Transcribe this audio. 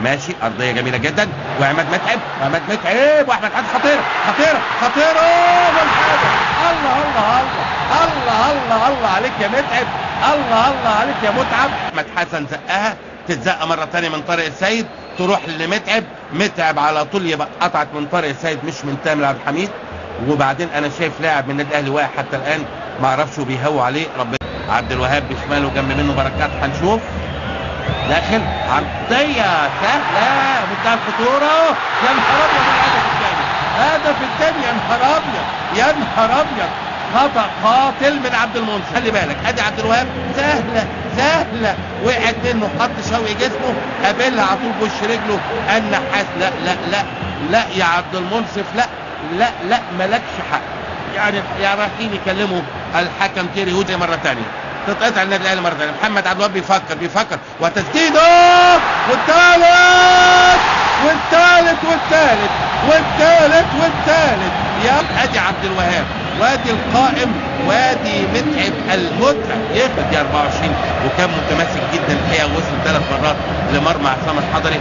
ماشي، ارضيه جميله جدا، وعماد متعب، واحمد حاج خطيره خطيره خطيره والحاجه. الله الله الله الله الله الله عليك يا متعب، الله الله عليك يا متعب. احمد حسن زقها، تتزق مره ثانيه من طارق السيد، تروح لمتعب، متعب على طول يبقى قطعت من طارق السيد مش من تامر عبد الحميد. وبعدين انا شايف لاعب من النادي الاهلي واقع حتى الان، ما اعرفش بيهووا عليه. ربنا. عبد الوهاب بشماله جنب منه بركات، هنشوف. داخل عرضيه سهله منتهى الخطوره. يا نهار ابيض، الهدف الثاني، الهدف الثاني، يا نهار ابيض يا نهار ابيض. خطا قاتل من عبد المنصف. خلي بالك ادي عبد الوهاب، سهله سهله، وقعت منه، حط شوقي جسمه، قابلها على طول بوش رجله النحاس. لا لا لا لا يا عبد المنصف، لا لا لا مالكش حق. يعني رايحين يكلموا الحكم تيري هوجي مره ثانيه، تتقطع النادي الاهلي مره ثانيه. محمد عبد الوهاب بيفكر وتسديده، والثالث يا ادي عبد الوهاب، وادي القائم، وادي متعب المتعب ياخد يا 24. وكان متماسك جدا الحقيقه، ووصل 3 مرات لمرمى عصام الحضري.